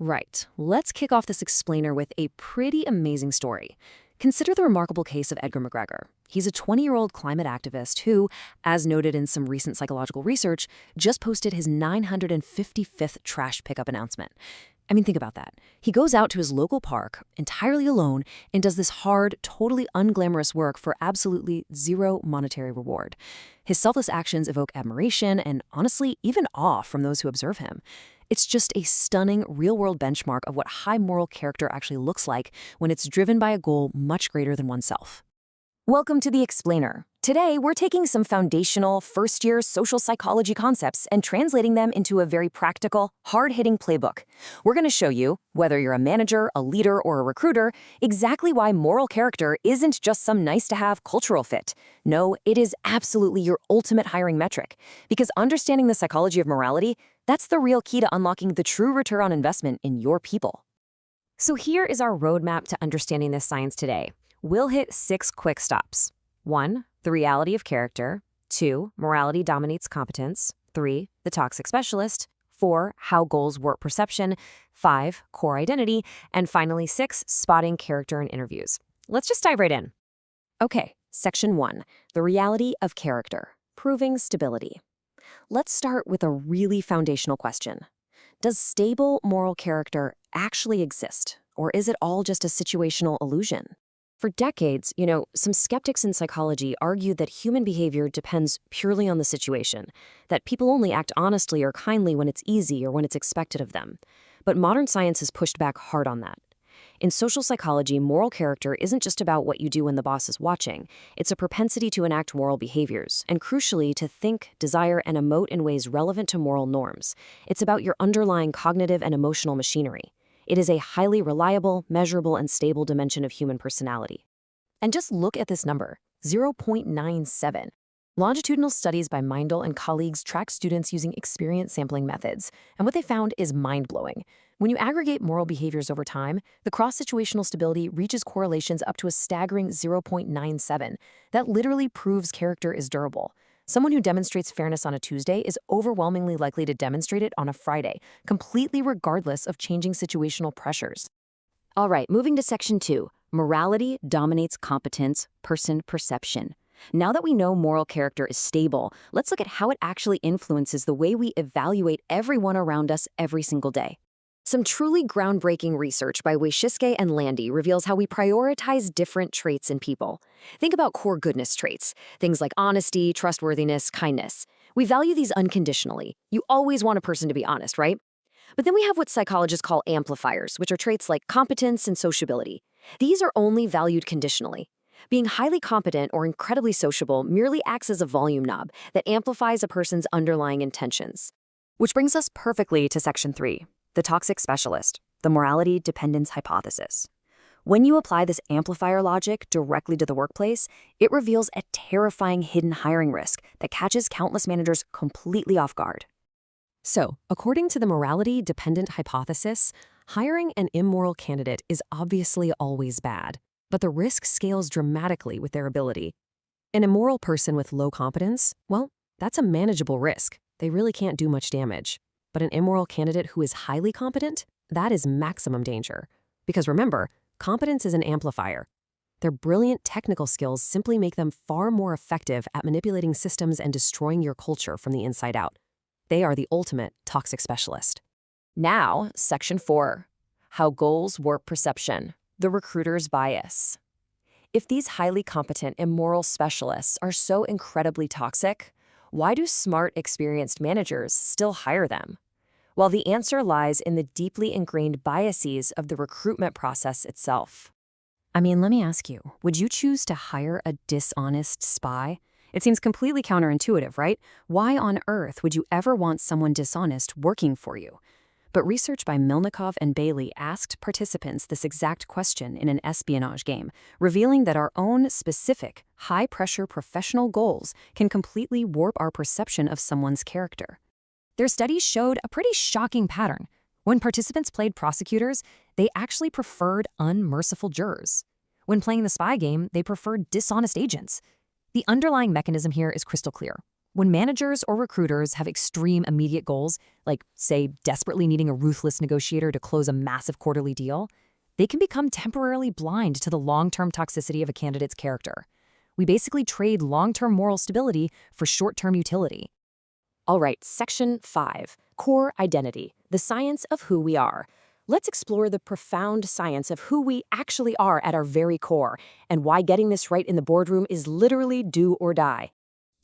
Right. Let's kick off this explainer with a pretty amazing story. Consider the remarkable case of Edgar McGregor. He's a 20-year-old climate activist who, as noted in some recent psychological research, just posted his 955th trash pickup announcement. I mean, think about that. He goes out to his local park entirely alone and does this hard, totally unglamorous work for absolutely zero monetary reward. His selfless actions evoke admiration and, honestly, even awe from those who observe him. It's just a stunning real-world benchmark of what high moral character actually looks like when it's driven by a goal much greater than oneself. Welcome to The Explainer. Today, we're taking some foundational, first-year social psychology concepts and translating them into a very practical, hard-hitting playbook. We're going to show you, whether you're a manager, a leader, or a recruiter, exactly why moral character isn't just some nice-to-have cultural fit. No, it is absolutely your ultimate hiring metric. Because understanding the psychology of morality, that's the real key to unlocking the true return on investment in your people. So here is our roadmap to understanding this science today. We'll hit 6 quick stops. 1. The reality of character. 2. Morality dominates competence. 3. The toxic specialist. 4. How goals warp perception. 5. Core identity. And finally, 6. Spotting character in interviews. Let's just dive right in. Okay, Section 1. The reality of character. Proving stability. Let's start with a really foundational question. Does stable moral character actually exist, or is it all just a situational illusion? For decades, some skeptics in psychology argued that human behavior depends purely on the situation, that people only act honestly or kindly when it's easy or when it's expected of them. But modern science has pushed back hard on that. In social psychology, moral character isn't just about what you do when the boss is watching. It's a propensity to enact moral behaviors, and crucially, to think, desire, and emote in ways relevant to moral norms. It's about your underlying cognitive and emotional machinery. It is a highly reliable, measurable, and stable dimension of human personality. And just look at this number, 0.97. Longitudinal studies by Meindl and colleagues track students using experience sampling methods, and what they found is mind-blowing. When you aggregate moral behaviors over time, the cross-situational stability reaches correlations up to a staggering 0.97. That literally proves character is durable. Someone who demonstrates fairness on a Tuesday is overwhelmingly likely to demonstrate it on a Friday, completely regardless of changing situational pressures. All right, moving to Section 2. Morality dominates competence, person perception. Now that we know moral character is stable, let's look at how it actually influences the way we evaluate everyone around us every single day. Some truly groundbreaking research by Wojcicki and Landy reveals how we prioritize different traits in people. Think about core goodness traits, things like honesty, trustworthiness, kindness. We value these unconditionally. You always want a person to be honest, right? But then we have what psychologists call amplifiers, which are traits like competence and sociability. These are only valued conditionally. Being highly competent or incredibly sociable merely acts as a volume knob that amplifies a person's underlying intentions. Which brings us perfectly to Section 3. The toxic specialist, the morality dependence hypothesis. When you apply this amplifier logic directly to the workplace, it reveals a terrifying hidden hiring risk that catches countless managers completely off guard. So, according to the morality dependent hypothesis, hiring an immoral candidate is obviously always bad, but the risk scales dramatically with their ability. An immoral person with low competence, well, that's a manageable risk. They really can't do much damage. But an immoral candidate who is highly competent, that is maximum danger. Because remember, competence is an amplifier. Their brilliant technical skills simply make them far more effective at manipulating systems and destroying your culture from the inside out. They are the ultimate toxic specialist. Now, Section 4. How goals warp perception. The recruiter's bias. If these highly competent immoral specialists are so incredibly toxic, why do smart, experienced managers still hire them? Well, the answer lies in the deeply ingrained biases of the recruitment process itself. I mean, let me ask you, would you choose to hire a dishonest spy? It seems completely counterintuitive, right? Why on earth would you ever want someone dishonest working for you? But research by Milnikov and Bailey asked participants this exact question in an espionage game, revealing that our own specific, high-pressure professional goals can completely warp our perception of someone's character. Their studies showed a pretty shocking pattern. When participants played prosecutors, they actually preferred unmerciful jurors. When playing the spy game, they preferred dishonest agents. The underlying mechanism here is crystal clear. When managers or recruiters have extreme immediate goals, like, say, desperately needing a ruthless negotiator to close a massive quarterly deal, they can become temporarily blind to the long-term toxicity of a candidate's character. We basically trade long-term moral stability for short-term utility. All right, Section 5, Core Identity, the science of who we are. Let's explore the profound science of who we actually are at our very core, and why getting this right in the boardroom is literally do or die.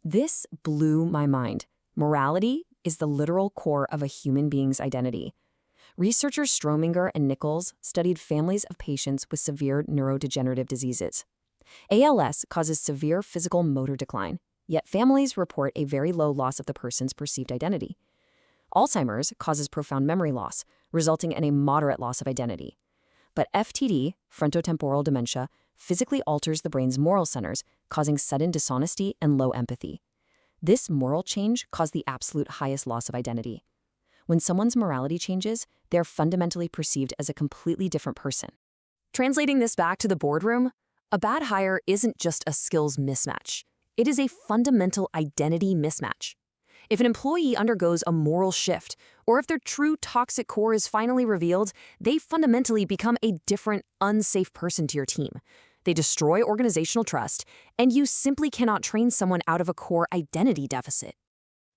This blew my mind. Morality is the literal core of a human being's identity. Researchers Strominger and Nichols studied families of patients with severe neurodegenerative diseases. ALS causes severe physical motor decline, yet families report a very low loss of the person's perceived identity. Alzheimer's causes profound memory loss, resulting in a moderate loss of identity. But FTD, frontotemporal dementia, physically alters the brain's moral centers, causing sudden dishonesty and low empathy. This moral change caused the absolute highest loss of identity. When someone's morality changes, they're fundamentally perceived as a completely different person. Translating this back to the boardroom, a bad hire isn't just a skills mismatch. It is a fundamental identity mismatch. If an employee undergoes a moral shift, or if their true toxic core is finally revealed, they fundamentally become a different, unsafe person to your team. They destroy organizational trust, and you simply cannot train someone out of a core identity deficit.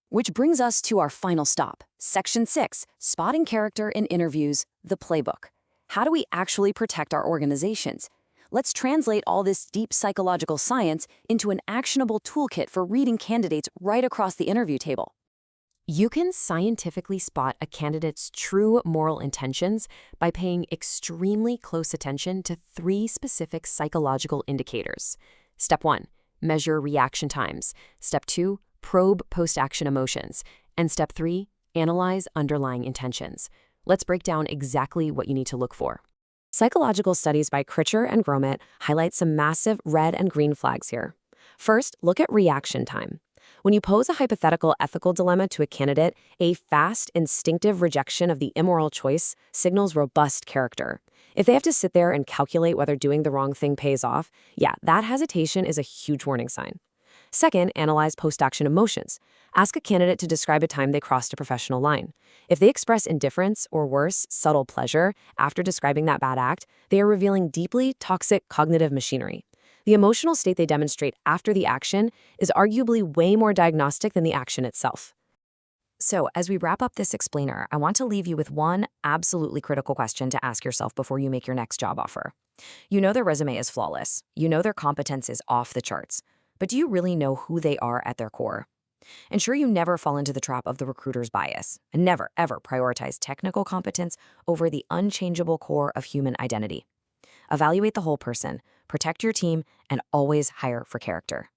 Which brings us to our final stop, Section 6, Spotting Character in Interviews, the Playbook. How do we actually protect our organizations? Let's translate all this deep psychological science into an actionable toolkit for reading candidates right across the interview table. You can scientifically spot a candidate's true moral intentions by paying extremely close attention to 3 specific psychological indicators. Step 1, measure reaction times. Step 2, probe post-action emotions. And step 3, analyze underlying intentions. Let's break down exactly what you need to look for. Psychological studies by Critcher and Gromit highlight some massive red and green flags here. First, look at reaction time. When you pose a hypothetical ethical dilemma to a candidate, a fast, instinctive rejection of the immoral choice signals robust character. If they have to sit there and calculate whether doing the wrong thing pays off, yeah, that hesitation is a huge warning sign. Second, analyze post-action emotions. Ask a candidate to describe a time they crossed a professional line. If they express indifference or worse, subtle pleasure after describing that bad act, they are revealing deeply toxic cognitive machinery. The emotional state they demonstrate after the action is arguably way more diagnostic than the action itself. So, as we wrap up this explainer, I want to leave you with one absolutely critical question to ask yourself before you make your next job offer. You know their resume is flawless. You know their competence is off the charts. But do you really know who they are at their core? Ensure you never fall into the trap of the recruiter's bias, and never, ever prioritize technical competence over the unchangeable core of human identity. Evaluate the whole person, protect your team, and always hire for character.